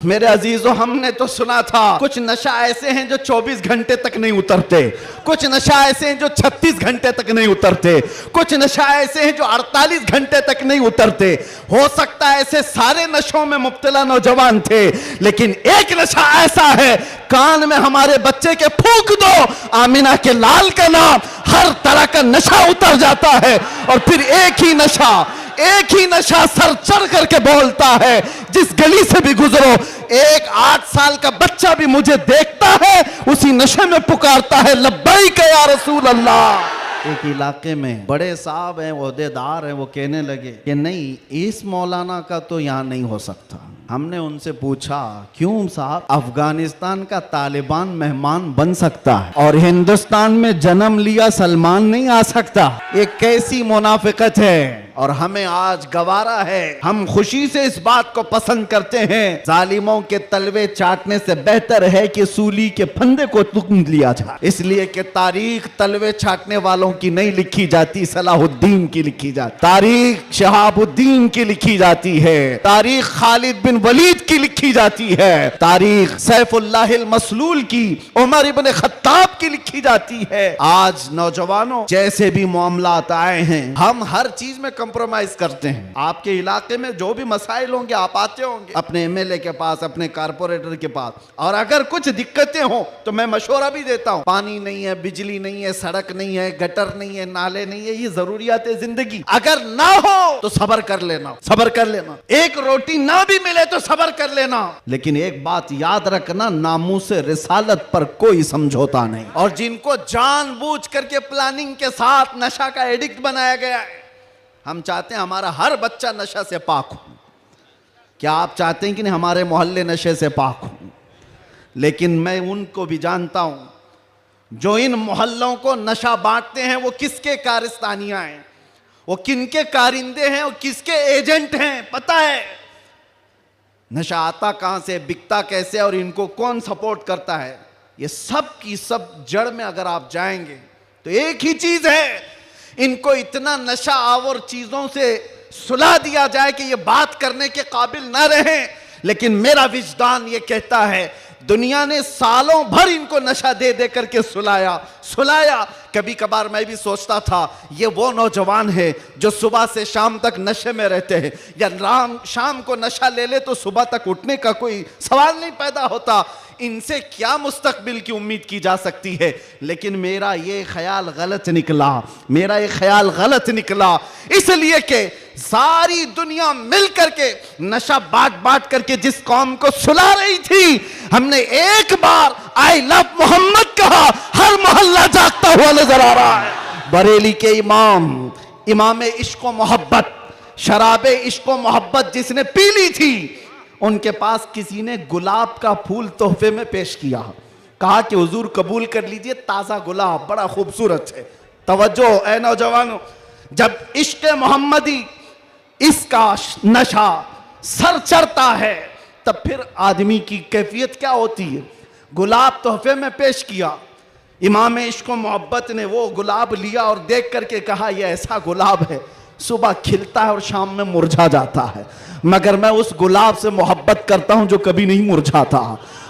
मेरे अजीजों, हमने तो सुना था कुछ नशा ऐसे हैं जो 24 घंटे तक नहीं उतरते, कुछ नशा ऐसे हैं जो 36 घंटे तक नहीं उतरते, कुछ नशा ऐसे हैं जो 48 घंटे तक नहीं उतरते। हो सकता है ऐसे सारे नशों में मुब्तला नौजवान थे, लेकिन एक नशा ऐसा है, कान में हमारे बच्चे के फूंक दो आमिना के लाल का नाम, हर तरह का नशा उतर जाता है। और फिर एक ही नशा सर चढ़ करके बोलता है, जिस गली से भी गुजरो एक 8 साल का बच्चा भी मुझे देखता है, उसी नशे में पुकारता है लब्बैक या रसूल अल्लाह। एक इलाके में बड़े साहब हैं, ओहदेदार हैं, वो कहने लगे कि नहीं, इस मौलाना का तो यहाँ नहीं हो सकता। हमने उनसे पूछा क्यों साहब? अफगानिस्तान का तालिबान मेहमान बन सकता है और हिंदुस्तान में जन्म लिया सलमान नहीं आ सकता। ये कैसी मुनाफिकत है? और हमें आज गवारा है, हम खुशी से इस बात को पसंद करते हैं, जालिमों के तलवे चाटने से बेहतर है कि सूली के फंदे को तुम लिया जाए। इसलिए कि तारीख तलवे चाटने वालों की नहीं लिखी जाती, सलाहुद्दीन की लिखी जाती, तारीख शहाबुद्दीन की लिखी जाती है, तारीख खालिद बिन वलीद की लिखी जाती है, तारीख सैफुल्लाहिल मसलूल की, उमर इब्न खत्ताब की लिखी जाती है। आज नौजवानों, जैसे भी मामलात आए हैं, हम हर चीज में कंप्रोमाइज करते हैं। आपके इलाके में जो भी मसाइल होंगे, आप आते होंगे अपने एमएलए के पास, अपने कारपोरेटर के पास, और अगर कुछ दिक्कतें हो तो मैं मशवरा भी देता हूं। पानी नहीं है, बिजली नहीं है, सड़क नहीं है, गटर नहीं है, नाले नहीं है, ये जरूरियात है जिंदगी। अगर ना हो तो सब्र कर लेना, सब्र कर लेना। एक रोटी ना भी मिले तो सब्र कर लेना, लेकिन एक बात याद रखना, नामूसे रिसालत पर कोई समझौता नहीं। और जिनको जानबूझ करके प्लानिंग के साथ नशा का एडिक्ट बनाया गया है, हम चाहते हैं हमारा हर बच्चा नशा से पाक हो। क्या आप चाहते हैं कि नहीं हमारे मोहल्ले नशे से पाक हो? लेकिन मैं उनको भी जानता हूं जो इन मोहल्लों को नशा बांटते हैं, वो किसके कारस्तानियां हैं, वो किनके कारिंदे हैं, वो किसके एजेंट हैं, पता है। नशा आता कहां से, बिकता कैसे, और इनको कौन सपोर्ट करता है, ये सब की सब जड़ में अगर आप जाएंगे तो एक ही चीज है, इनको इतना नशा आवर चीजों से सुला दिया जाए कि ये बात करने के काबिल ना रहे। लेकिन मेरा विजदान ये कहता है, दुनिया ने सालों भर इनको नशा दे दे करके सुलाया। कभी कभार मैं भी सोचता था ये वो नौजवान है जो सुबह से शाम तक नशे में रहते हैं, या शाम को नशा ले ले तो सुबह तक उठने का कोई सवाल नहीं पैदा होता, इनसे क्या मुस्तकबिल की उम्मीद की जा सकती है। लेकिन मेरा ये ख्याल गलत निकला, इसलिए कि सारी दुनिया मिल करके नशा बांट करके जिस कौम को सुला रही थी, हमने एक बार आई लव मोहम्मद कहा, हर मोहल्ला जागता हुआ नजर आ रहा है। बरेली के इमाम इश्क व मोहब्बत, शराबे इश्क व मोहब्बत जिसने पी ली थी, उनके पास किसी ने गुलाब का फूल तोहफे में पेश किया, कहा कि हुजूर कबूल कर लीजिए, ताजा गुलाब बड़ा खूबसूरत है। तवज्जो ऐ नौजवानों, जब इश्क मोहम्मदी इसका नशा सर चढ़ता है, तब फिर आदमी की कैफियत क्या होती है। गुलाब तोहफे में पेश किया, इमाम इश्क मोहब्बत ने वो गुलाब लिया और देख करके कहा यह ऐसा गुलाब है, सुबह खिलता है और शाम में मुरझा जाता है, मगर मैं उस गुलाब से मोहब्बत करता हूं जो कभी नहीं मुरझाता।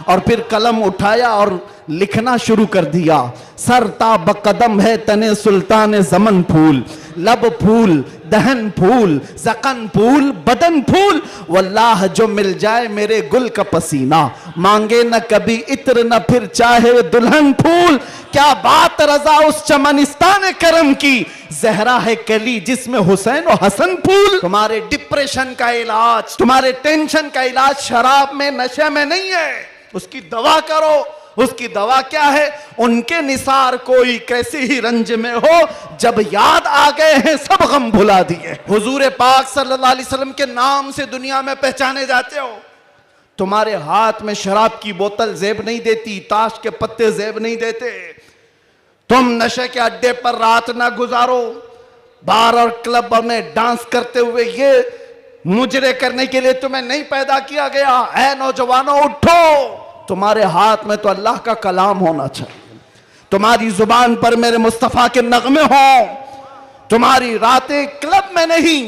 और फिर कलम उठाया और लिखना शुरू कर दिया, सरता बकदम है तने सुल्तान जमन फूल, लब फूल, दहन फूल, ज़कन फूल, बदन फूल, वल्लाह जो मिल जाए मेरे गुल का पसीना, मांगे न कभी इत्र न फिर चाहे दुल्हन फूल। क्या बात रजा उस चमनिस्तान करम की, जहरा है कली जिसमें हुसैन और हसन फूल। तुम्हारे डिप्रेशन का इलाज, तुम्हारे टेंशन का इलाज शराब में, नशे में नहीं है, उसकी दवा करो। उसकी दवा क्या है? उनके निसार कोई कैसे ही रंज में हो, जब याद आ गए हैं सब गम भुला दिए। हुजूर पाक सल्लल्लाहु अलैहि वसल्लम के नाम से दुनिया में पहचाने जाते हो, तुम्हारे हाथ में शराब की बोतल जेब नहीं देती, ताश के पत्ते जेब नहीं देते। तुम नशे के अड्डे पर रात ना गुजारो, बार और क्लब में डांस करते हुए, ये मुजरे करने के लिए तुम्हें नहीं पैदा किया गया। ऐ नौजवानों उठो, तुम्हारे हाथ में तो अल्लाह का कलाम होना चाहिए, तुम्हारी जुबान पर मेरे मुस्तफा के नगमे हों, तुम्हारी रातें क्लब में नहीं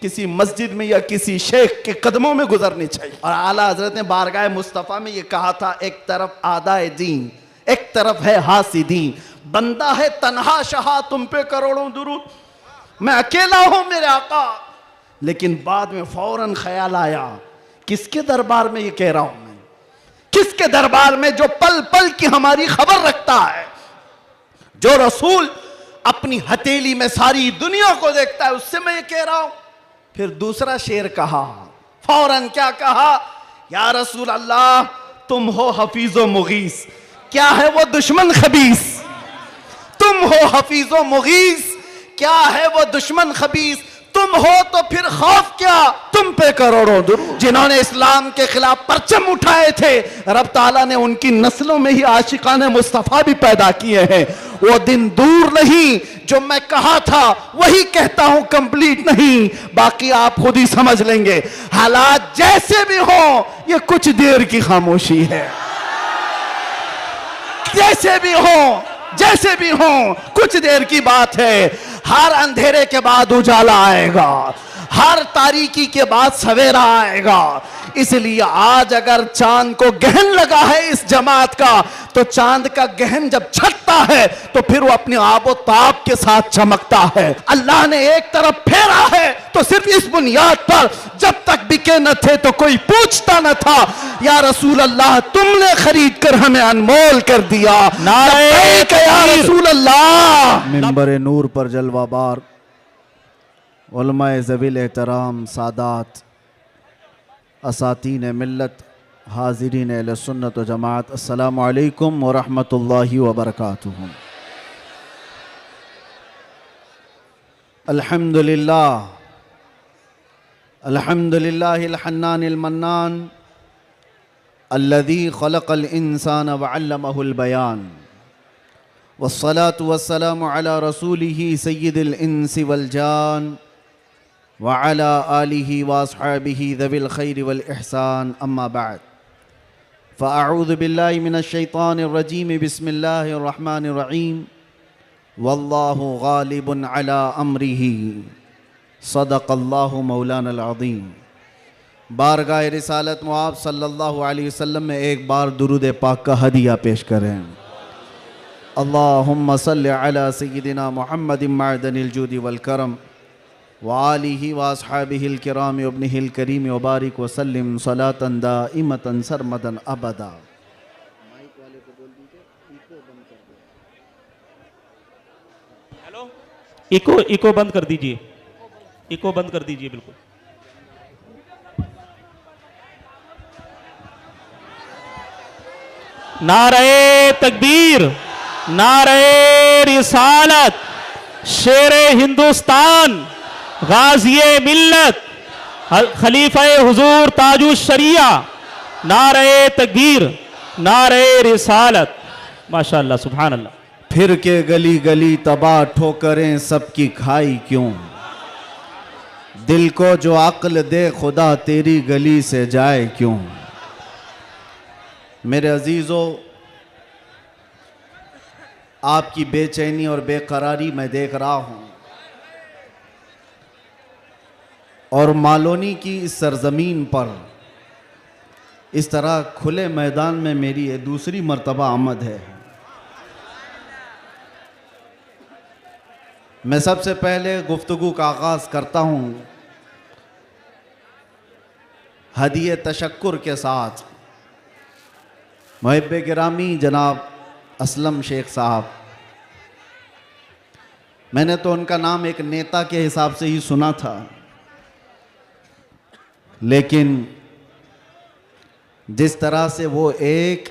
किसी मस्जिद में या किसी शेख के कदमों में गुजरनी चाहिए। और आला हजरत ने बारगाह मुस्तफ़ा में ये कहा था, एक तरफ आदाए दीन, एक तरफ है हासिदीन, बंदा है तन्हा शाह तुम पे करोड़ों दुरूद, मैं अकेला हूं मेरे आका। लेकिन बाद में फौरन ख्याल आया, किसके दरबार में ये कह रहा हूं मैं, किसके दरबार में जो पल पल की हमारी खबर रखता है, जो रसूल अपनी हथेली में सारी दुनिया को देखता है, उससे मैं ये कह रहा हूं। फिर दूसरा शेर कहा, फौरन क्या कहा, या रसूल अल्लाह तुम हो हफीजो मुगीस, क्या है वो दुश्मन खबीस, तुम हो हफीजो मुगीस, क्या है वो दुश्मन खबीस, तुम हो तो फिर खौफ क्या, तुम पे करोड़ों दुरूद। जिन्होंने इस्लाम के खिलाफ परचम उठाए थे, रब ताला ने उनकी नस्लों में ही आशिकाने मुस्तफा भी पैदा किए हैं। वो दिन दूर नहीं जो मैं कहा था वही कहता हूं, कंप्लीट नहीं, बाकी आप खुद ही समझ लेंगे। हालात जैसे भी हो, ये कुछ देर की खामोशी है, जैसे भी हो, जैसे भी हो, कुछ देर की बात है। हर अंधेरे के बाद उजाला आएगा, हर तारीकी के बाद सवेरा आएगा। इसलिए आज अगर चांद को गहन लगा है इस जमात का, तो चांद का गहन जब छटता है तो फिर वो अपने आबो ताब के साथ चमकता है। अल्लाह ने एक तरफ फेरा है तो सिर्फ इस बुनियाद पर, जब तक बिके न थे तो कोई पूछता न था, या रसूल अल्लाह तुमने खरीद कर हमें अनमोल कर दिया, नारे या रसूल अल्लाह। मिंबर नूर पर जलवाबार उलमाए ज़वील एहतराम सादात असातीन मिल्लत हाज़िरीन अहले सुन्नत व जमात, अस्सलामु अलैकुम व रहमतुल्लाहि व बरकातुहू। अल्हम्दुलिल्लाह अल्हम्दुलिल्लाहिल हन्नानिल मन्नान अल्लज़ी खलक़ल इंसान व अल्लमहुल बयान, वस्सलातु वस्सलामु अला रसूलिही सय्यिदिल इंसी वल जान व अला आलिही व अस्हाबिही ज़विल खैरि वल इहसान, अम्मा बाद, फ़अऊज़ु बिल्लाहि मिनश शैतानिर रजीम, बिस्मिल्लाहिर रहमानिर रहीम, वल्लाहु गालिबुन अला अम्रिही, सदक़ल्लाहु मौलानल अज़ीम। बारगाह रिसालत मुआब सल्लल्लाहु अलैहि वसल्लम में एक बार दुरूद पाक का हदिया पेश करें। अल्लाहुम्मा सल्लि अला सय्यिदिना मुहम्मदिन मअदनिल जूदि वल करम व आलिही व अस्हाबिहिल किराम व इब्निहिल करीम व बारिक व सल्लिम सलातन दाइमतन सरमदन अबदा। हेलो, इको बंद कर दीजिए, इको बंद कर दीजिए बिल्कुल। नारे तकबीर, नारे रिसालत, शेरे हिंदुस्तान, गाज़िए मिल्लत, खलीफा हुजूर ताजुश शरिया, नारे तकबीर, नारे रिसालत, माशाअल्लाह सुभान अल्लाह। फिर के गली गली तबाह ठोकरें सबकी खाई क्यों, दिल को जो अक्ल दे खुदा तेरी गली से जाए क्यों। मेरे अजीज़ों, आपकी बेचैनी और बेकरारी मैं देख रहा हूँ, और मालोनी की इस सरजमीन पर इस तरह खुले मैदान में मेरी ये दूसरी मर्तबा आमद है। मैं सबसे पहले गुफ्तगू का आगाज़ करता हूँ हदिये तशक्कुर के साथ। मुहिब्बे गिरामी जनाब असलम शेख साहब, मैंने तो उनका नाम एक नेता के हिसाब से ही सुना था, लेकिन जिस तरह से वो एक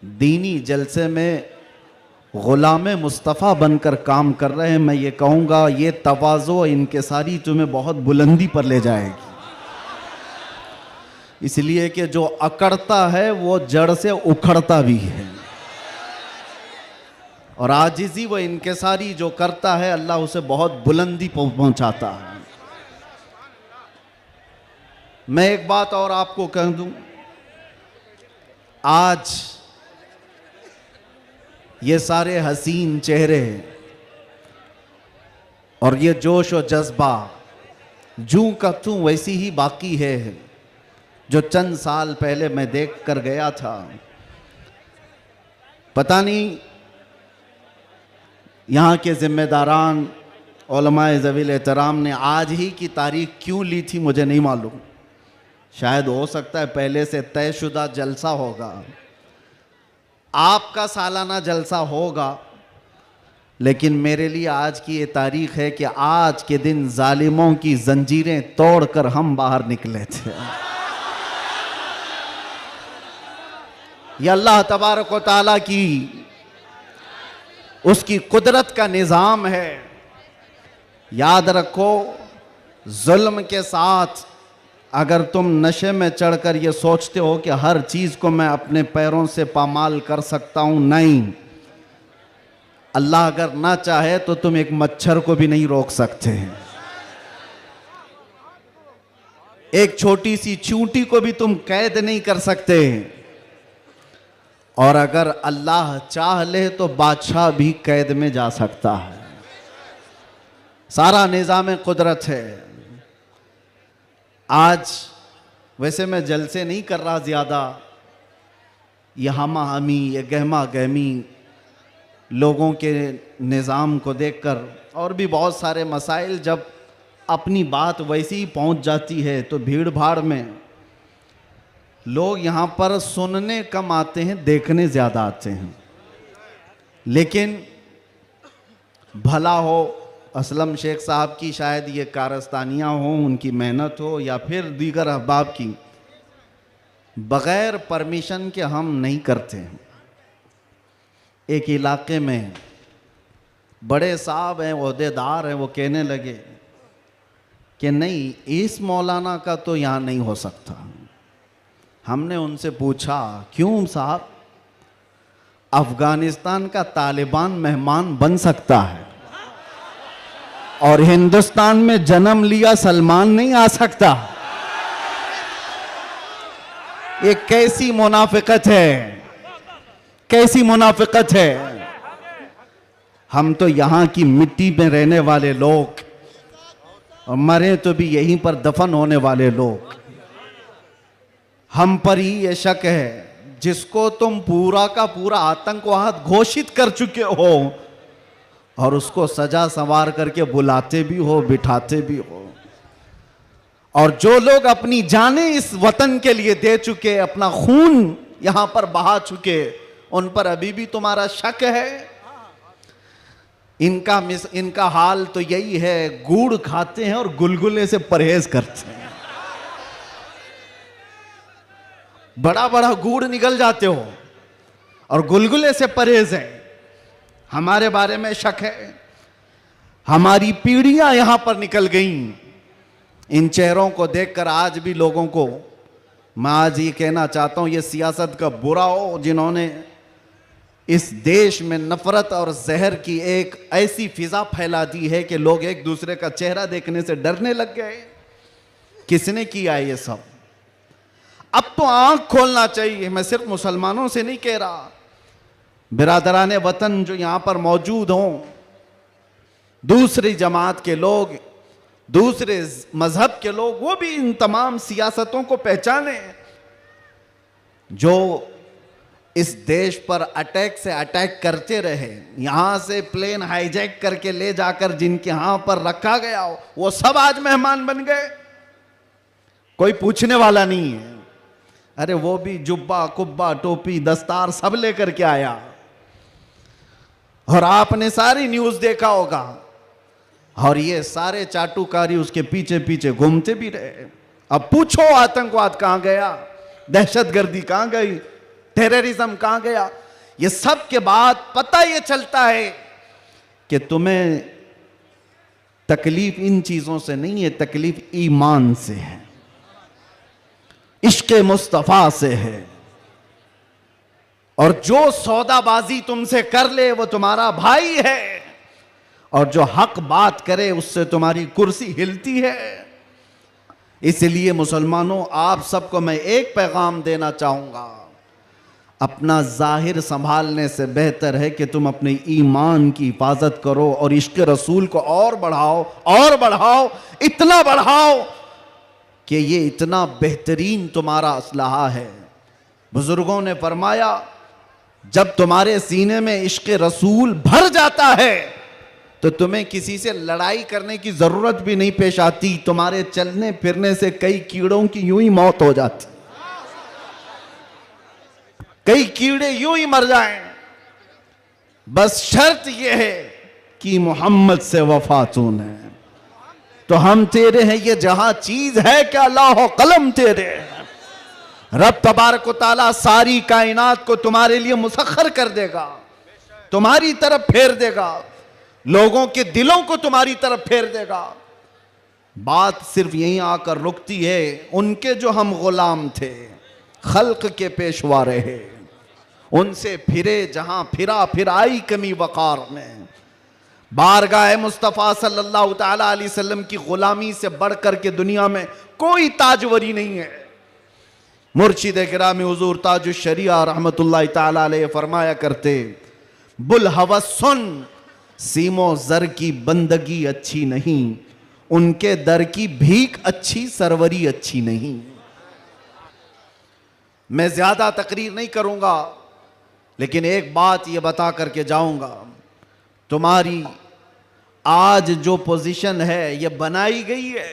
दीनी जलसे में ग़ुलाम मुस्तफ़ा बनकर काम कर रहे हैं, मैं ये कहूँगा ये तवाज़ो इनके सारी तुम्हें बहुत बुलंदी पर ले जाएगी। इसलिए कि जो अकड़ता है वो जड़ से उखड़ता भी है, और आजिज़ी वो इनके सारी जो करता है अल्लाह उसे बहुत बुलंदी पहुँचाता है। मैं एक बात और आपको कह दूं, आज ये सारे हसीन चेहरे और ये जोश और जज्बा जूं का तू वैसी ही बाकी है जो चंद साल पहले मैं देख कर गया था। पता नहीं यहाँ के जिम्मेदारान उलमाए ज़वील एहतराम ने आज ही की तारीख क्यों ली थी मुझे नहीं मालूम। शायद हो सकता है पहले से तयशुदा जलसा होगा, आपका सालाना जलसा होगा, लेकिन मेरे लिए आज की ये तारीख है कि आज के दिन जालिमों की जंजीरें तोड़कर हम बाहर निकले थे। यह अल्लाह तबारक व तआला की उसकी कुदरत का निज़ाम है। याद रखो, जुल्म के साथ अगर तुम नशे में चढ़कर ये सोचते हो कि हर चीज़ को मैं अपने पैरों से पामाल कर सकता हूं, नहीं, अल्लाह अगर ना चाहे तो तुम एक मच्छर को भी नहीं रोक सकते हैं, एक छोटी सी चींटी को भी तुम कैद नहीं कर सकते। और अगर अल्लाह चाह ले तो बादशाह भी कैद में जा सकता है। सारा निज़ाम कुदरत है। आज वैसे मैं जलसे नहीं कर रहा ज़्यादा, ये हमा हमी, ये गहमा गहमी लोगों के निज़ाम को देखकर, और भी बहुत सारे मसाइल, जब अपनी बात वैसी ही पहुंच जाती है तो भीड़ भाड़ में लोग यहाँ पर सुनने कम आते हैं, देखने ज़्यादा आते हैं। लेकिन भला हो असलम शेख साहब की, शायद ये कारस्तानियाँ हों, उनकी मेहनत हो, या फिर दीगर अहबाब की, बग़ैर परमिशन के हम नहीं करते हैं। एक इलाके में बड़े साहब हैं, ओहदेदार हैं, वो कहने लगे कि नहीं, इस मौलाना का तो यहाँ नहीं हो सकता। हमने उनसे पूछा क्यों साहब? अफगानिस्तान का तालिबान मेहमान बन सकता है और हिंदुस्तान में जन्म लिया सलमान नहीं आ सकता। ये कैसी मुनाफिकत है, कैसी मुनाफिकत है। हम तो यहाँ की मिट्टी में रहने वाले लोग, और मरे तो भी यहीं पर दफन होने वाले लोग। हम पर ही ये शक है, जिसको तुम पूरा का पूरा आतंकवाद घोषित कर चुके हो और उसको सजा संवार करके बुलाते भी हो, बिठाते भी हो। और जो लोग अपनी जानें इस वतन के लिए दे चुके, अपना खून यहां पर बहा चुके, उन पर अभी भी तुम्हारा शक है। इनका हाल तो यही है, गुड़ खाते हैं और गुलगुले से परहेज करते हैं। बड़ा बड़ा गुड़ निगल जाते हो और गुलगुले से परहेज है। हमारे बारे में शक है। हमारी पीढ़ियां यहां पर निकल गईं। इन चेहरों को देखकर आज भी लोगों को मैं आज ये कहना चाहता हूं, ये सियासत का बुरा हो जिन्होंने इस देश में नफरत और जहर की एक ऐसी फिजा फैला दी है कि लोग एक दूसरे का चेहरा देखने से डरने लग गए। किसने किया ये सब? अब तो आंख खोलना चाहिए। मैं सिर्फ मुसलमानों से नहीं कह रहा, बिरादरान वतन जो यहां पर मौजूद हों, दूसरी जमात के लोग, दूसरे मजहब के लोग, वो भी इन तमाम सियासतों को पहचाने जो इस देश पर अटैक से अटैक करते रहे। यहां से प्लेन हाईजैक करके ले जाकर जिनके यहां पर रखा गया हो, वो सब आज मेहमान बन गए। कोई पूछने वाला नहीं है। अरे वो भी जुब्बा कुब्बा टोपी दस्तार सब लेकर के आया। और आपने सारी न्यूज देखा होगा, और ये सारे चाटुकारी उसके पीछे पीछे घूमते भी रहे। अब पूछो आतंकवाद कहां गया, दहशतगर्दी कहां गई, टेररिज्म कहां गया? ये सब के बाद पता ये चलता है कि तुम्हें तकलीफ इन चीजों से नहीं है, तकलीफ ईमान से है, इश्क मुस्तफा से है। और जो सौदाबाजी तुमसे कर ले वो तुम्हारा भाई है, और जो हक बात करे उससे तुम्हारी कुर्सी हिलती है। इसलिए मुसलमानों, आप सबको मैं एक पैगाम देना चाहूंगा, अपना जाहिर संभालने से बेहतर है कि तुम अपने ईमान की हिफाजत करो और इश्क रसूल को और बढ़ाओ, इतना बढ़ाओ कि ये इतना बेहतरीन तुम्हारा असलहा है। बुजुर्गों ने फरमाया, जब तुम्हारे सीने में इश्क रसूल भर जाता है तो तुम्हें किसी से लड़ाई करने की जरूरत भी नहीं पेश आती। तुम्हारे चलने फिरने से कई कीड़ों की यूं ही मौत हो जाती, कई कीड़े यूं ही मर जाएं। बस शर्त यह है कि मोहम्मद से वफा तूने, तो हम तेरे हैं, ये जहां चीज है क्या लाहो कलम तेरे हैं। रब तबारक व तआला सारी कायनात को तुम्हारे लिए मुसख्खर कर देगा, तुम्हारी तरफ फेर देगा, लोगों के दिलों को तुम्हारी तरफ फेर देगा। बात सिर्फ यहीं आकर रुकती है, उनके जो हम गुलाम थे, खल्क के पेशवा रहे, उनसे फिरे जहां फिरा, फिर आई कमी वकार में। बारगाह मुस्तफ़ा सल्लल्लाहु ताला अलैहि वसल्लम की गुलामी से बढ़कर के दुनिया में कोई ताजवरी नहीं है। मुर्शिद गिरामी हुजूर ताजुश शरिया रहमतुल्लाह ताला अलैह फरमाया करते, बुल हवस सुन, सीमो जर की बंदगी अच्छी नहीं, उनके दर की भीख अच्छी, सरवरी अच्छी नहीं। मैं ज्यादा तकरीर नहीं करूंगा, लेकिन एक बात यह बता करके जाऊंगा, तुम्हारी आज जो पोजीशन है यह बनाई गई है।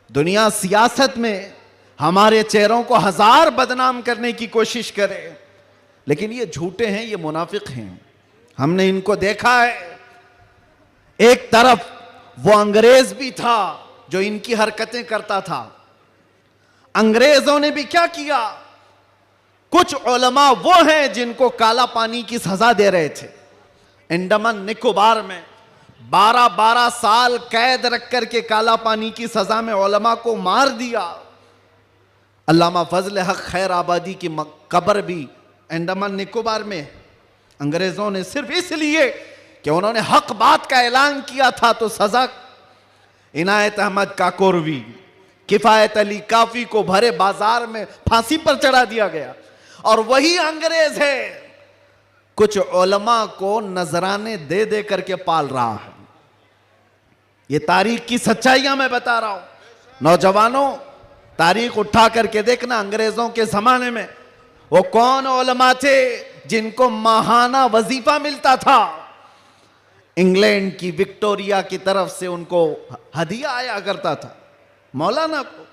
दुनिया सियासत में हमारे चेहरों को हजार बदनाम करने की कोशिश करे, लेकिन ये झूठे हैं, ये मुनाफिक हैं। हमने इनको देखा है। एक तरफ वो अंग्रेज भी था जो इनकी हरकतें करता था। अंग्रेजों ने भी क्या किया, कुछ उलमा वो हैं जिनको काला पानी की सजा दे रहे थे। अंडमान निकोबार में 12-12 साल कैद रख करके काला पानी की सजा में उलमा को मार दिया। अल्लामा फजल हक खैर आबादी की कब्र भी अंडमान निकोबार में। अंग्रेजों ने सिर्फ इसलिए कि उन्होंने हक बात का ऐलान किया था तो सजा इनायत अहमद काकोरवी, किफायत अली काफी को भरे बाजार में फांसी पर चढ़ा दिया गया। और वही अंग्रेज है कुछ उलमा को नजराने दे दे करके पाल रहा है। ये तारीख की सच्चाइयां मैं बता रहा हूं। नौजवानों, तारीख उठा करके देखना, अंग्रेजों के जमाने में वो कौन उलमा थे जिनको माहाना वजीफा मिलता था। इंग्लैंड की विक्टोरिया की तरफ से उनको हदिया आया करता था। मौलाना को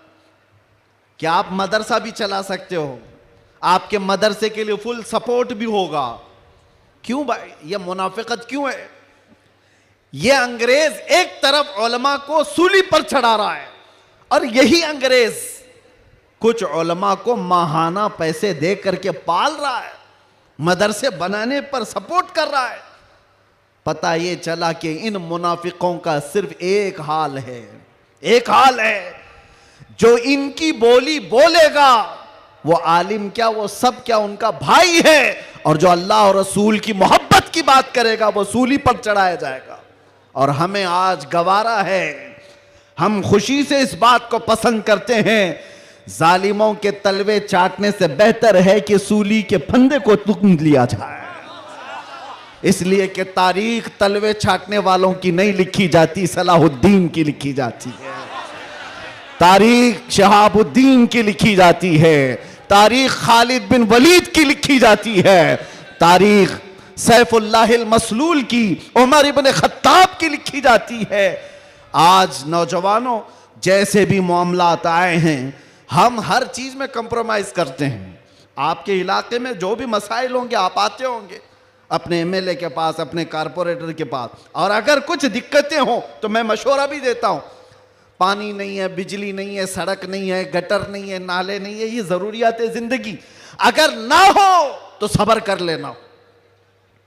क्या आप मदरसा भी चला सकते हो, आपके मदरसे के लिए फुल सपोर्ट भी होगा। क्यों भाई, ये मुनाफिकत क्यों है? ये अंग्रेज एक तरफ उलमा को सूली पर चढ़ा रहा है और यही अंग्रेज कुछ उलमा को माहाना पैसे दे करके पाल रहा है, मदरसे बनाने पर सपोर्ट कर रहा है। पता ये चला कि इन मुनाफिकों का सिर्फ एक हाल है, एक हाल है, जो इनकी बोली बोलेगा वो आलिम क्या, वो सब क्या, उनका भाई है। और जो अल्लाह और रसूल की मोहब्बत की बात करेगा वो सूली पर चढ़ाया जाएगा। और हमें आज गवारा है, हम खुशी से इस बात को पसंद करते हैं, जालिमों के तलवे चाटने से बेहतर है कि सूली के फंदे को तुम लिया जाए। इसलिए कि तारीख तलवे छाटने वालों की नहीं लिखी जाती, सलाहुद्दीन की लिखी जाती है। तारीख शहाबुद्दीन की लिखी जाती है, तारीख खालिद बिन वलीद की लिखी जाती है, तारीख सैफुल्लाहिल मसलूल की, उमर इब्न खत्ताब की लिखी जाती है। आज नौजवानों, जैसे भी मामलात आए हैं, हम हर चीज में कंप्रोमाइज करते हैं। आपके इलाके में जो भी मसाइल होंगे आप आते होंगे अपने एमएलए के पास, अपने कारपोरेटर के पास, और अगर कुछ दिक्कतें हो तो मैं मशवरा भी देता हूं। पानी नहीं है, बिजली नहीं है, सड़क नहीं है, गटर नहीं है, नाले नहीं है, ये जरूरियात है जिंदगी। अगर ना हो तो सब्र कर लेना,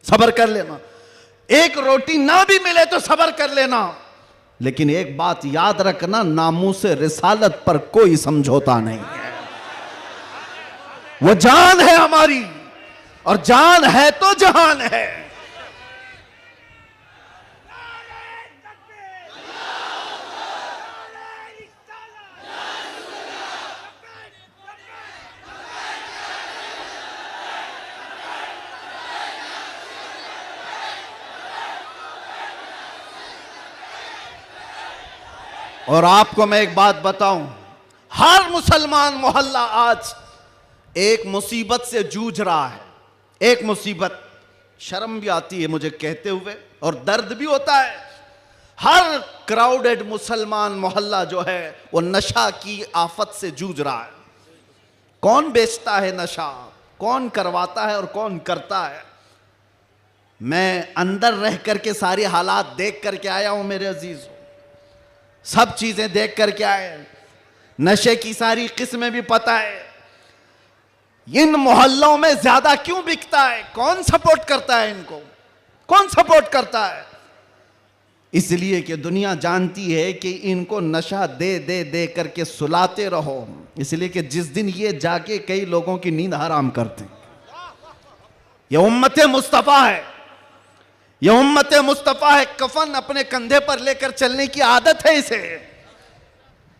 सब्र कर लेना। एक रोटी ना भी मिले तो सब्र कर लेना, लेकिन एक बात याद रखना, नामूस रिसालत पर कोई समझौता नहीं है। वो जान है हमारी, और जान है तो जहान है। और आपको मैं एक बात बताऊं, हर मुसलमान मोहल्ला आज एक मुसीबत से जूझ रहा है। एक मुसीबत, शर्म भी आती है मुझे कहते हुए और दर्द भी होता है। हर क्राउडेड मुसलमान मोहल्ला जो है वो नशा की आफत से जूझ रहा है। कौन बेचता है नशा, कौन करवाता है और कौन करता है। मैं अंदर रह करके सारे हालात देख करके आया हूं मेरे अजीज, सब चीजें देख करके आए, नशे की सारी किस्में भी पता है। इन मोहल्लों में ज्यादा क्यों बिकता है, कौन सपोर्ट करता है इनको, कौन सपोर्ट करता है? इसलिए कि दुनिया जानती है कि इनको नशा दे दे दे करके सुलाते रहो, इसलिए कि जिस दिन ये जाके कई लोगों की नींद हराम करते हैं। ये उम्मत मुस्तफा है, ये उम्मत मुस्तफा है। कफन अपने कंधे पर लेकर चलने की आदत है इसे।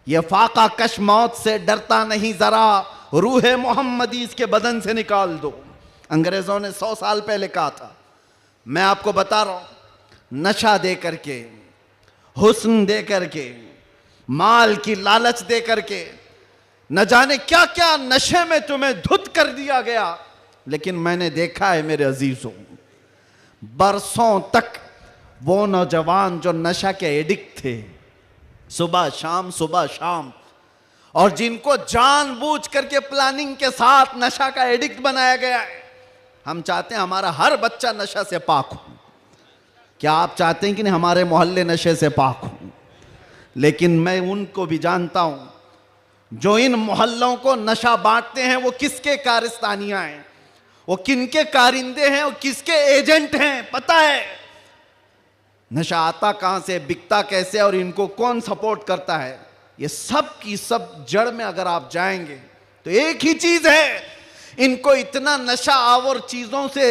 ये फाका कश मौत से डरता नहीं, जरा रूह मोहम्मदी इसके बदन से निकाल दो। अंग्रेजों ने 100 साल पहले कहा था। मैं आपको बता रहा हूं, नशा दे करके, हुस्न दे करके, माल की लालच दे करके, न जाने क्या क्या नशे में तुम्हें धुत कर दिया गया। लेकिन मैंने देखा है मेरे अजीजों, बरसों तक वो नौजवान जो नशा के एडिक्ट थे, सुबह शाम, और जिनको जानबूझ करके प्लानिंग के साथ नशा का एडिक्ट बनाया गया है। हम चाहते हैं हमारा हर बच्चा नशा से पाक हो। क्या आप चाहते हैं कि नहीं हमारे मोहल्ले नशे से पाक हो? लेकिन मैं उनको भी जानता हूं जो इन मोहल्लों को नशा बांटते हैं, वो किसके कारस्तानियां हैं, वो किनके कारिंदे हैं, वो किसके एजेंट हैं, पता है। नशा आता कहां से, बिकता कैसे और इनको कौन सपोर्ट करता है, ये सब की सब जड़ में अगर आप जाएंगे तो एक ही चीज है, इनको इतना नशा आवर चीजों से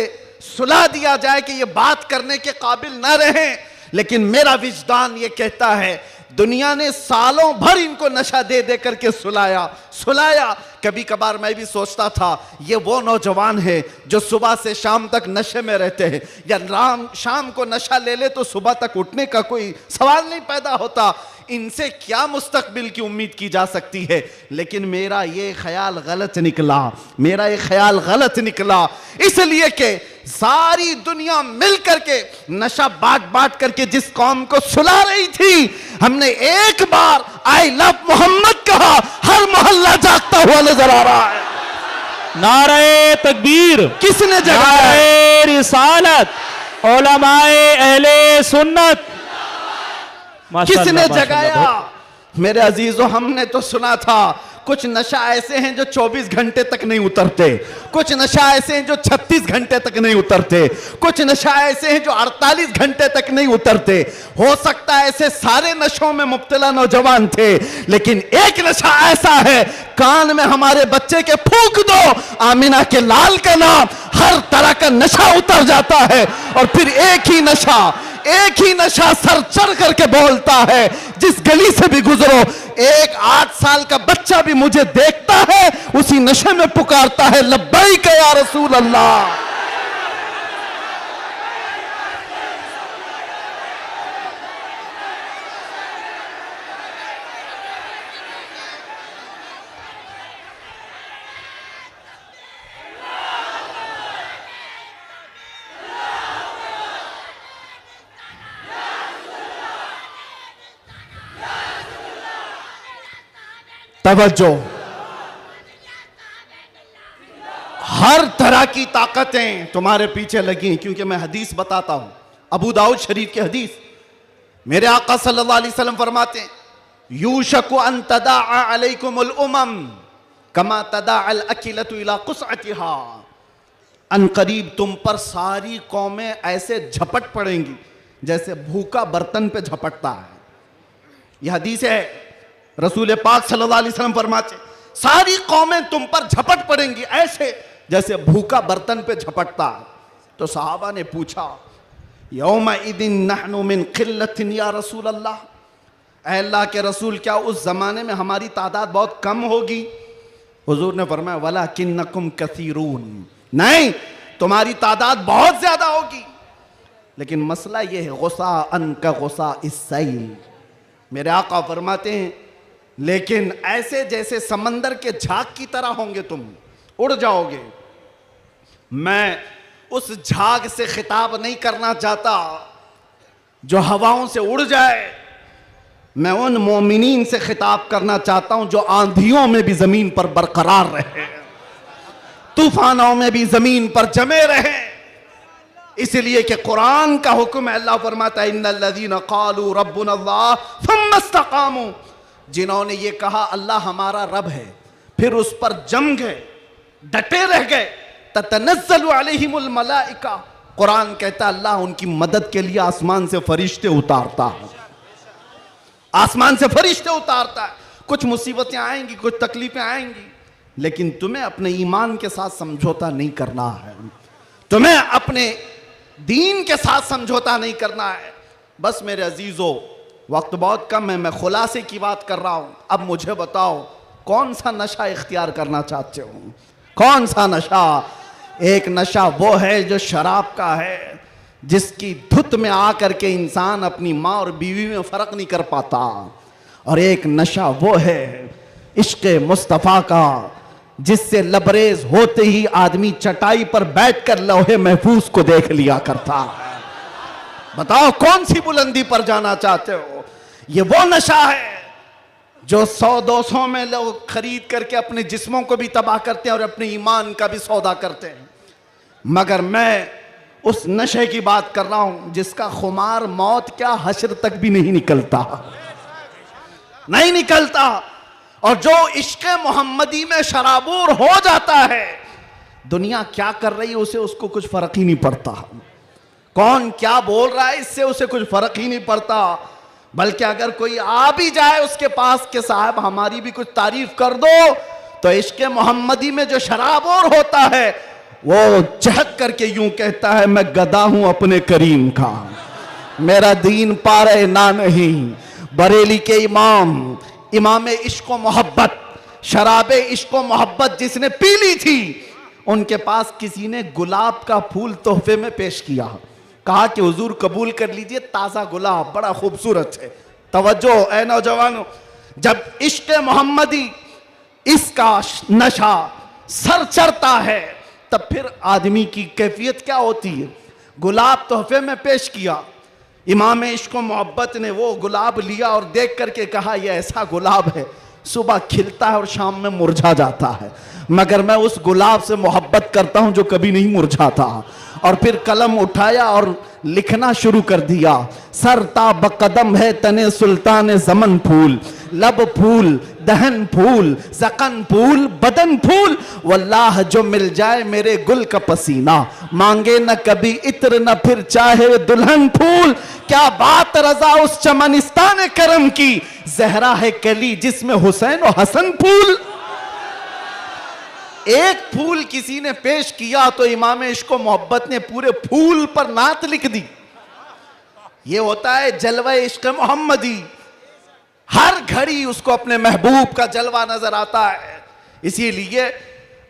सुला दिया जाए कि ये बात करने के काबिल ना रहे। लेकिन मेरा विजदान ये कहता है, दुनिया ने सालों भर इनको नशा दे दे करके सुलाया। कभी कभार मैं भी सोचता था ये वो नौजवान है जो सुबह से शाम तक नशे में रहते हैं, या शाम को नशा ले ले तो सुबह तक उठने का कोई सवाल नहीं पैदा होता। इनसे क्या मुस्तकबिल की उम्मीद की जा सकती है? लेकिन मेरा ये ख्याल गलत निकला, इसलिए कि सारी दुनिया मिल करके नशा बांट करके जिस कौम को सुला रही थी, हमने एक बार आई लव मोहम्मद कहा, हर मोहल्ला जागता हुआ नजर आ रहा है। नारे तकबीर किसने जगाया? नारे रिसालत, उलमाए अहले सुन्नत, किसने जगाया? मेरे अजीजों, हमने तो सुना था कुछ नशा ऐसे हैं जो 24 घंटे तक नहीं उतरते, कुछ नशा ऐसे हैं जो 36 घंटे तक नहीं उतरते, कुछ नशा ऐसे हैं जो 48 घंटे तक नहीं उतरते। हो सकता है ऐसे सारे नशों में मुब्तला नौजवान थे, लेकिन एक नशा ऐसा है, कान में हमारे बच्चे के फूंक दो आमिना के लाल का नाम, हर तरह का नशा उतर जाता है। और फिर एक ही नशा सर चढ़ करके बोलता है, जिस गली से भी गुजरो, एक 8 साल का बच्चा भी मुझे देखता है, उसी नशे में पुकारता है, लब्बैक या रसूल अल्लाह। तवज्जो, हर तरह की ताकतें तुम्हारे पीछे लगी, क्योंकि मैं हदीस बताता हूं, अबू दाऊद शरीफ की हदीस। मेरे आका सल्लल्लाहु अलैहि वसल्लम फरमाते हैं, यूशकु अन तदाअ अलैकुमुल उमम कमा तदाअल अकिलतु इला कुसअतिहा। अन करीब तुम पर सारी कौमें ऐसे झपट पड़ेंगी जैसे भूखा बर्तन पे झपटता है। यह हदीस है, रसूल पाक सल्लल्लाहु अलैहि वसल्लम फरमाते, सारी कौमें तुम पर झपट पड़ेंगी ऐसे जैसे भूखा बर्तन पे झपटता है। तो सहाबा ने पूछा, यौमा इदिन नहनु मिन किल्लतिन या रसूल अल्लाह, ऐ अल्लाह के रसूल, क्या उस जमाने में हमारी तादाद बहुत कम होगी? हुजूर ने फरमाया, वलाकिन्नकुम कसीरून, नहीं, तुम्हारी तादाद बहुत ज्यादा होगी, लेकिन मसला यह है, गुस्सा अन का गुस्सा इस्सैल, मेरे आका फरमाते हैं लेकिन ऐसे जैसे समंदर के झाग की तरह होंगे तुम, उड़ जाओगे। मैं उस झाग से खिताब नहीं करना चाहता जो हवाओं से उड़ जाए, मैं उन मोमिनीन से खिताब करना चाहता हूं जो आंधियों में भी जमीन पर बरकरार रहे, तूफानों में भी जमीन पर जमे रहे। इसलिए कि कुरान का हुक्म है, अल्लाह फरमाता है इन्नल्लज़ीना क़ालू रब्बुनल्लाह थुम्मा इस्तक़ामू, जिन्होंने ये कहा अल्लाह हमारा रब है, फिर उस पर जम गए, डटे रह गए, ततनज़्ज़लु अलैहिमुल मलाइका, कुरान कहता है अल्लाह उनकी मदद के लिए आसमान से फरिश्ते उतारता है, आसमान से फरिश्ते उतारता है। कुछ मुसीबतें आएंगी, कुछ तकलीफें आएंगी, लेकिन तुम्हें अपने ईमान के साथ समझौता नहीं करना है, तुम्हें अपने दीन के साथ समझौता नहीं करना है। बस मेरे अजीजों, वक्त बहुत कम है, मैं खुलासे की बात कर रहा हूं। अब मुझे बताओ कौन सा नशा इख्तियार करना चाहते हो? कौन सा नशा? एक नशा वो है जो शराब का है, जिसकी धुत में आकर के इंसान अपनी माँ और बीवी में फर्क नहीं कर पाता। और एक नशा वो है इश्क़ मुस्तफ़ा का, जिससे लबरेज होते ही आदमी चटाई पर बैठकर लौहे महफूज को देख लिया करता है। बताओ कौन सी बुलंदी पर जाना चाहते हो? ये वो नशा है जो 100-200 में लोग खरीद करके अपने जिस्मों को भी तबाह करते हैं और अपने ईमान का भी सौदा करते हैं। मगर मैं उस नशे की बात कर रहा हूं जिसका खुमार मौत क्या हश्र तक भी नहीं निकलता, नहीं निकलता। और जो इश्क़ मोहम्मदी में शराबूर हो जाता है, दुनिया क्या कर रही है उसे उसको कुछ फर्क ही नहीं पड़ता, कौन क्या बोल रहा है इससे उसे कुछ फर्क ही नहीं पड़ता। बल्कि अगर कोई आ भी जाए उसके पास के साहब हमारी भी कुछ तारीफ कर दो, तो इश्क़ मोहम्मदी में जो शराबूर होता है वो चहक करके यूं कहता है मैं गदा हूं अपने करीम का, मेरा दीन पारे ना नहीं। बरेली के इमाम इश्क़ मोहब्बत, शराबे इश्क़ मोहब्बत जिसने पी ली थी, उनके पास किसी ने गुलाब का फूल तोहफे में पेश किया, कहा कि हुजूर कबूल कर लीजिए, ताज़ा गुलाब बड़ा खूबसूरत है। तवज्जो ए नौजवानों, जब इश्क़ मोहम्मदी इसका नशा सर चढ़ता है तब फिर आदमी की कैफियत क्या होती है। गुलाब तोहफे में पेश किया, इमाम इश्क़ मोहब्बत ने वो गुलाब लिया और देख करके कहा यह ऐसा गुलाब है सुबह खिलता है और शाम में मुरझा जाता है, मगर मैं उस गुलाब से मोहब्बत करता हूं जो कभी नहीं मुरझाता। और फिर कलम उठाया और लिखना शुरू कर दिया, सरता बकदम है तने सुल्तान ज़मन फूल, लब फूल दहन फूल ज़कन फूल बदन फूल, वल्लाह जो मिल जाए मेरे गुल का पसीना, मांगे न कभी इत्र न फिर चाहे दुल्हन फूल। क्या बात रजा उस चमनिस्तान करम की, जहरा है कली जिसमें हुसैन और हसन फूल। एक फूल किसी ने पेश किया तो इमाम इश्क़ मोहब्बत ने पूरे फूल पर नात लिख दी। ये होता है जलवा इश्क़ मोहम्मदी, हर घड़ी उसको अपने महबूब का जलवा नजर आता है। इसीलिए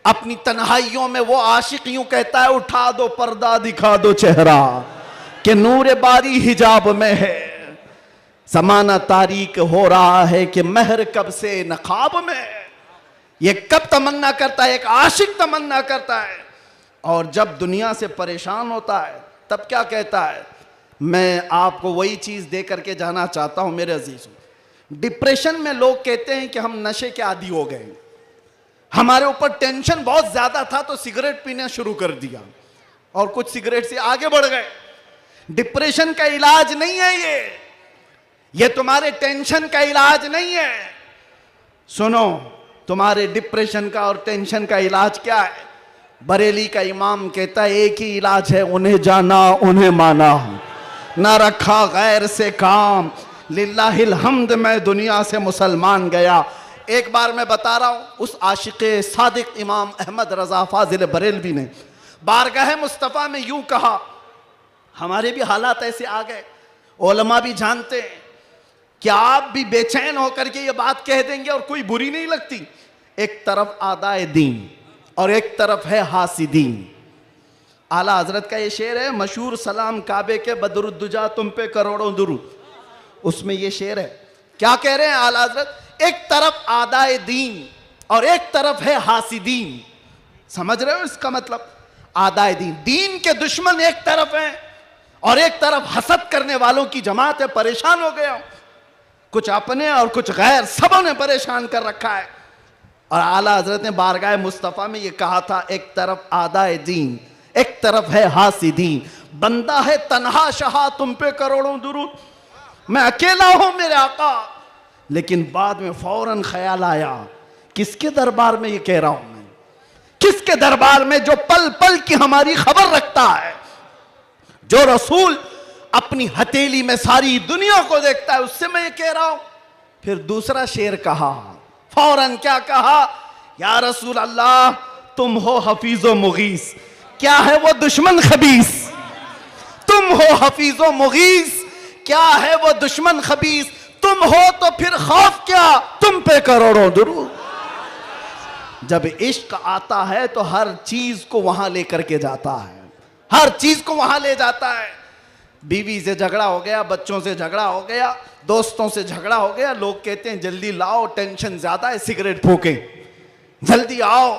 अपनी तन्हाइयों में वो आशिक यूं कहता है उठा दो पर्दा दिखा दो चेहरा, कि नूर बारी हिजाब में है, ज़माना तारीक हो रहा है कि महर कब से नकाब में। ये कब तमन्ना करता है, एक आशिक तमन्ना करता है। और जब दुनिया से परेशान होता है तब क्या कहता है, मैं आपको वही चीज़ दे करके जाना चाहता हूं मेरे अजीज़ों। डिप्रेशन में लोग कहते हैं कि हम नशे के आदी हो गए, हमारे ऊपर टेंशन बहुत ज़्यादा था तो सिगरेट पीना शुरू कर दिया और कुछ सिगरेट से आगे बढ़ गए। डिप्रेशन का इलाज नहीं है ये तुम्हारे टेंशन का इलाज नहीं है। सुनो, तुम्हारे डिप्रेशन का और टेंशन का इलाज क्या है? बरेली का इमाम कहता है एक ही इलाज है, उन्हें जाना उन्हें माना, ना रखा गैर से काम, लिल्लाहिल हम्द मैं दुनिया से मुसलमान गया। एक बार मैं बता रहा हूं, उस आशिक़े सादिक इमाम अहमद रज़ा फाजिल बरेलवी ने बारगाह मुस्तफ़ा में यूं कहा, हमारे भी हालात ऐसे आ गए, उलमा भी जानते हैं कि आप भी बेचैन होकर के ये बात कह देंगे और कोई बुरी नहीं लगती। एक तरफ आदाए दीन और एक तरफ है हासिदीन। आला हजरत का ये शेर है मशहूर, सलाम काबे के बदरुद्दुजा तुम पे करोड़ों दुरूद। उसमें ये शेर है, क्या कह रहे हैं आला हजरत? एक तरफ आदाए दीन और एक तरफ है हासिदीन। समझ रहे हो इसका मतलब? आदाए दीन, दीन के दुश्मन एक तरफ हैं और एक तरफ हसद करने वालों की जमात है। परेशान हो गया, कुछ अपने और कुछ गैर, सबों ने परेशान कर रखा है। और आला हजरत ने बारगाह मुस्तफ़ा में ये कहा था, एक तरफ आदाए दीन, एक तरफ है हासिदीन। बंदा है तन्हा शहा, तुम पे करोड़ों दुरूद, मैं अकेला हूं मेरे आका। लेकिन बाद में फौरन ख्याल आया, किसके दरबार में ये कह रहा हूं मैं? किसके दरबार में जो पल पल की हमारी खबर रखता है, जो रसूल अपनी हथेली में सारी दुनिया को देखता है, उससे मैं ये कह रहा हूं। फिर दूसरा शेर कहा, फौरन क्या कहा? या रसूल अल्लाह, तुम हो हफीजो मुगीस। क्या है वो दुश्मन खबीस? तुम हो हफीजो मुगीस, क्या है वो दुश्मन खबीस? तुम हो तो फिर खौफ क्या, तुम पे करोड़ों दुरूद। जब इश्क आता है तो हर चीज को वहां लेकर के जाता है, हर चीज को वहां ले जाता है। बीवी से झगड़ा हो गया, बच्चों से झगड़ा हो गया, दोस्तों से झगड़ा हो गया, लोग कहते हैं जल्दी लाओ, टेंशन ज्यादा है, सिगरेट फूके, जल्दी आओ,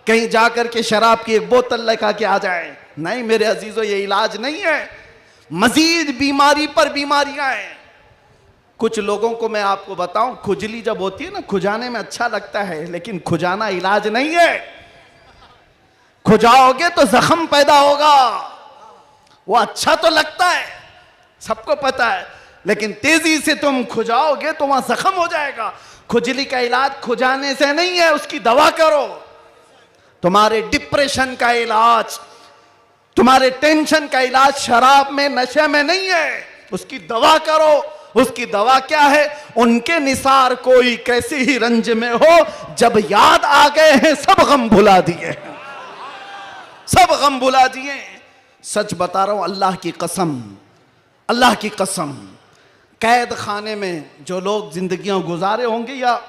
कहीं जाकर के शराब की एक बोतल लेकर के आ जाए। नहीं मेरे अजीजों, ये इलाज नहीं है, मजीद बीमारी पर बीमारियां हैं। कुछ लोगों को मैं आपको बताऊं, खुजली जब होती है ना, खुजाने में अच्छा लगता है, लेकिन खुजाना इलाज नहीं है। खुजाओगे तो जख्म पैदा होगा। वो अच्छा तो लगता है, सबको पता है, लेकिन तेजी से तुम खुजाओगे तो वहां जख्म हो जाएगा। खुजली का इलाज खुजाने से नहीं है, उसकी दवा करो। तुम्हारे डिप्रेशन का इलाज, तुम्हारे टेंशन का इलाज शराब में, नशे में नहीं है, उसकी दवा करो। उसकी दवा क्या है? उनके निसार कोई कैसे ही रंज में हो, जब याद आ गए हैं सब गम भुला दिए, सब गम भुला दिए। सच बता रहा हूं, अल्लाह की कसम, अल्लाह की कसम, कैद खाने में जो लोग जिंदगियां गुजारे होंगे या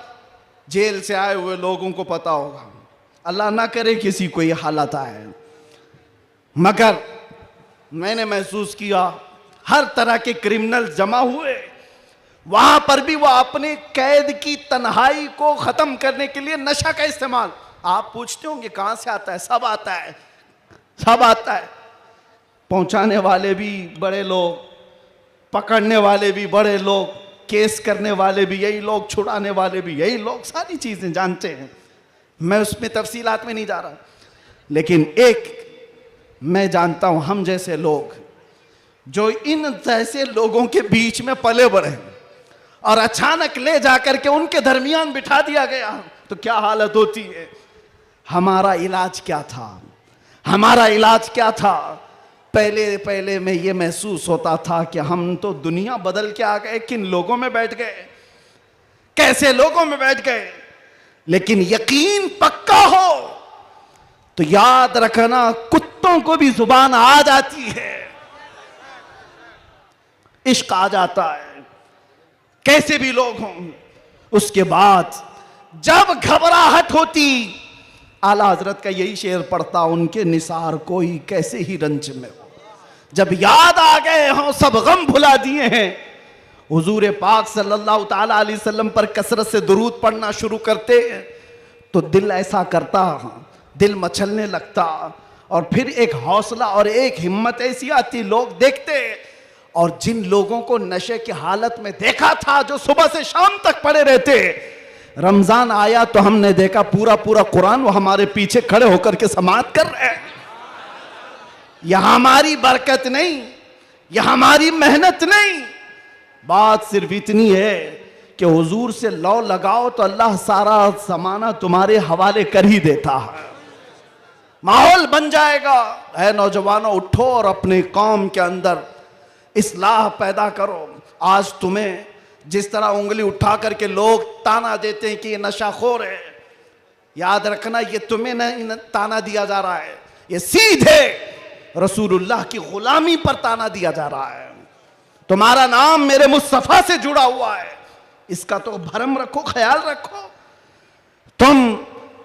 जेल से आए हुए लोगों को पता होगा, अल्लाह ना करे किसी को ये हालत आए, मगर मैंने महसूस किया हर तरह के क्रिमिनल जमा हुए, वहां पर भी वह अपने कैद की तन्हाई को खत्म करने के लिए नशा का इस्तेमाल। आप पूछते होंगे कहां से आता है? सब आता है, सब आता है। पहुंचाने वाले भी बड़े लोग, पकड़ने वाले भी बड़े लोग, केस करने वाले भी यही लोग, छुड़ाने वाले भी यही लोग, सारी चीजें जानते हैं। मैं उसमें तफसीलात में नहीं जा रहा, लेकिन एक मैं जानता हूं, हम जैसे लोग जो इन जैसे लोगों के बीच में पले बढ़े और अचानक ले जाकर के उनके दरमियान बिठा दिया गया, तो क्या हालत होती है। हमारा इलाज क्या था? हमारा इलाज क्या था? पहले पहले में ये महसूस होता था कि हम तो दुनिया बदल के आ गए, किन लोगों में बैठ गए, कैसे लोगों में बैठ गए। लेकिन यकीन पक्का हो तो याद रखना, कुत्तों को भी जुबान आ जाती है, इश्क आ जाता है, कैसे भी लोग हों। उसके बाद जब घबराहट होती, आला हजरत का यही शेर पढ़ता, उनके निसार कोई कैसे ही रंज में हो, जब याद आ गए हों सब गम भुला दिए हैं। हुजूर पाक सल्लल्लाहु ताला अलैहि वसल्लम पर कसरत से दुरूद पढ़ना शुरू करते तो दिल ऐसा करता, दिल मचलने लगता, और फिर एक हौसला और एक हिम्मत ऐसी आती, लोग देखते। और जिन लोगों को नशे की हालत में देखा था, जो सुबह से शाम तक पड़े रहते, रमजान आया तो हमने देखा पूरा पूरा कुरान वो हमारे पीछे खड़े होकर के समाअत कर रहे हैं। यह हमारी बरकत नहीं, यह हमारी मेहनत नहीं, बात सिर्फ इतनी है कि हुजूर से लौ लगाओ तो अल्लाह सारा जमाना तुम्हारे हवाले कर ही देता है, माहौल बन जाएगा। ऐ नौजवानों, उठो और अपने कौम के अंदर इस्लाह पैदा करो। आज तुम्हें जिस तरह उंगली उठा करके लोग ताना देते हैं कि ये नशाखोर है, याद रखना ये तुम्हें नहीं ताना दिया जा रहा है, ये सीधे रसूलुल्लाह की गुलामी पर ताना दिया जा रहा है। तुम्हारा नाम मेरे मुस्तफा से जुड़ा हुआ है, इसका तो भरम रखो, ख्याल रखो। तुम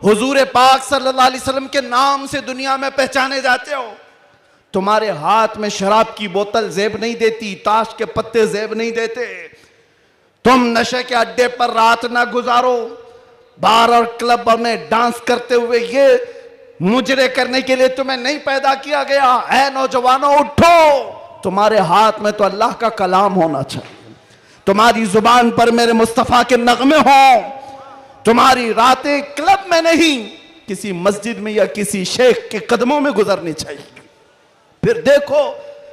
हुजूर पाक सल्लल्लाहु अलैहि वसल्लम के नाम से दुनिया में पहचाने जाते हो। तुम्हारे हाथ में शराब की बोतल जेब नहीं देती, ताश के पत्ते जेब नहीं देते। तुम नशे के अड्डे पर रात ना गुजारो, बार और क्लब में डांस करते हुए ये मुजरे करने के लिए तुम्हें नहीं पैदा किया गया। ऐ नौजवानों उठो, तुम्हारे हाथ में तो अल्लाह का कलाम होना चाहिए, तुम्हारी जुबान पर मेरे मुस्तफा के नगमे हों, तुम्हारी रातें क्लब में नहीं किसी मस्जिद में या किसी शेख के कदमों में गुजरनी चाहिए। फिर देखो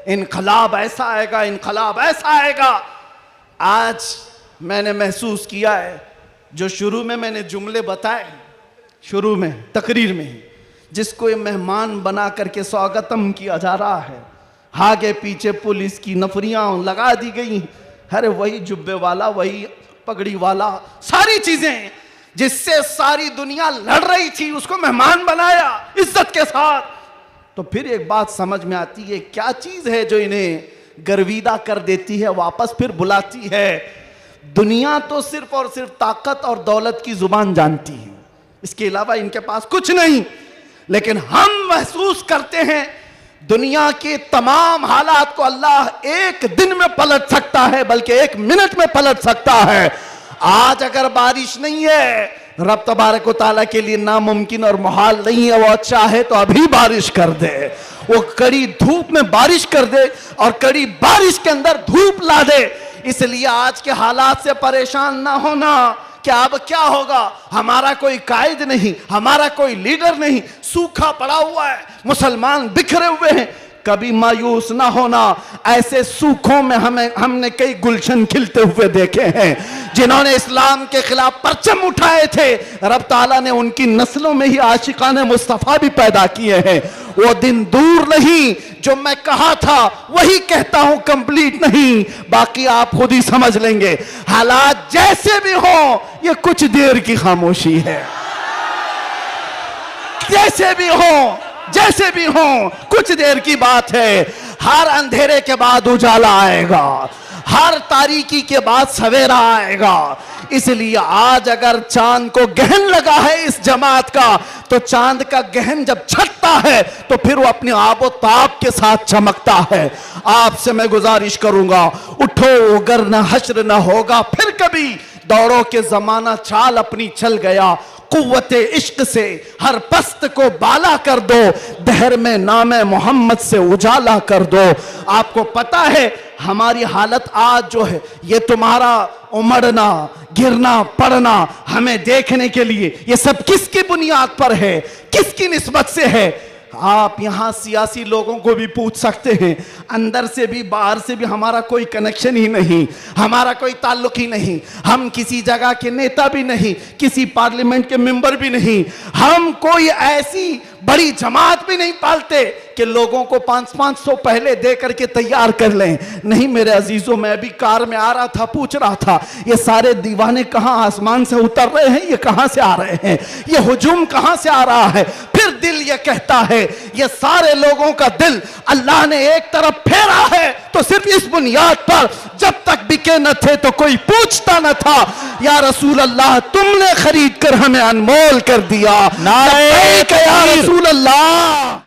इनकलाब ऐसा आएगा, इनकलाब ऐसा आएगा। आज मैंने महसूस किया है, जो शुरू में मैंने जुमले बताए, शुरू में तकरीर में, जिसको ये मेहमान बना करके स्वागतम किया जा रहा है, आगे पीछे पुलिस की नफरियां लगा दी गई। अरे वही जुब्बे वाला, वही पगड़ी वाला, सारी चीजें जिससे सारी दुनिया लड़ रही थी, उसको मेहमान बनाया इज्जत के साथ। तो फिर एक बात समझ में आती है, क्या चीज है जो इन्हें गर्विदा कर देती है, वापस फिर बुलाती है। दुनिया तो सिर्फ और सिर्फ ताकत और दौलत की जुबान जानती है, इसके अलावा इनके पास कुछ नहीं। लेकिन हम महसूस करते हैं दुनिया के तमाम हालात को अल्लाह एक दिन में पलट सकता है, बल्कि एक मिनट में पलट सकता है। आज अगर बारिश नहीं है, रब तबारक व तआला के लिए नामुमकिन और मुहाल नहीं है, वो चाहे तो अभी बारिश कर दे, वो कड़ी धूप में बारिश कर दे और कड़ी बारिश के अंदर धूप ला दे। इसलिए आज के हालात से परेशान ना होना कि अब क्या होगा, हमारा कोई कायद नहीं, हमारा कोई लीडर नहीं, सूखा पड़ा हुआ है, मुसलमान बिखरे हुए हैं। कभी मायूस ना होना, ऐसे सूखों में हमने कई गुलशन खिलते हुए देखे हैं। जिन्होंने इस्लाम के खिलाफ परचम उठाए थे, रब ताला ने उनकी नस्लों में ही आशिकाने मुस्तफा भी पैदा किए हैं। वो दिन दूर नहीं, जो मैं कहा था वही कहता हूं, कंप्लीट नहीं, बाकी आप खुद ही समझ लेंगे। हालात जैसे भी हो, ये कुछ देर की खामोशी है। जैसे भी हो, जैसे भी हो, कुछ देर की बात है। हर अंधेरे के बाद उजाला आएगा, हर तारीकी के बाद सवेरा आएगा। इसलिए आज अगर चांद को गहन लगा है इस जमात का, तो चांद का गहन जब छटता है तो फिर वो अपने आबो ताब के साथ चमकता है। आपसे मैं गुजारिश करूंगा, उठो, अगर न हश्र न होगा फिर कभी, दौड़ो के जमाना चाल अपनी चल गया। कुव्वते इश्क से हर पस्त को बाला कर दो, दहर में नामे मोहम्मद से उजाला कर दो। आपको पता है हमारी हालत आज जो है, ये तुम्हारा उमड़ना, गिरना, पड़ना हमें देखने के लिए, ये सब किसकी बुनियाद पर है, किसकी निस्बत से है? आप यहां सियासी लोगों को भी पूछ सकते हैं, अंदर से भी बाहर से भी हमारा कोई कनेक्शन ही नहीं, हमारा कोई ताल्लुक ही नहीं। हम किसी जगह के नेता भी नहीं, किसी पार्लियामेंट के मेंबर भी नहीं, हम कोई ऐसी बड़ी जमात भी नहीं पालते कि लोगों को 500-500 पहले दे करके तैयार कर लें। नहीं मेरे अजीजों, मैं अभी कार में आ रहा था, पूछ रहा था ये सारे दीवाने कहां आसमान से उतर रहे हैं, ये कहां से आ रहे हैं, ये हुजूम कहां से आ रहा है? फिर दिल ये कहता है, ये सारे लोगों का दिल अल्लाह ने एक तरफ फेरा है, तो सिर्फ इस बुनियाद पर, जब तक बिके न थे तो कोई पूछता न था, या रसूल अल्लाह तुमने खरीद कर हमें अनमोल कर दिया। नारे या रसूल अल्लाह।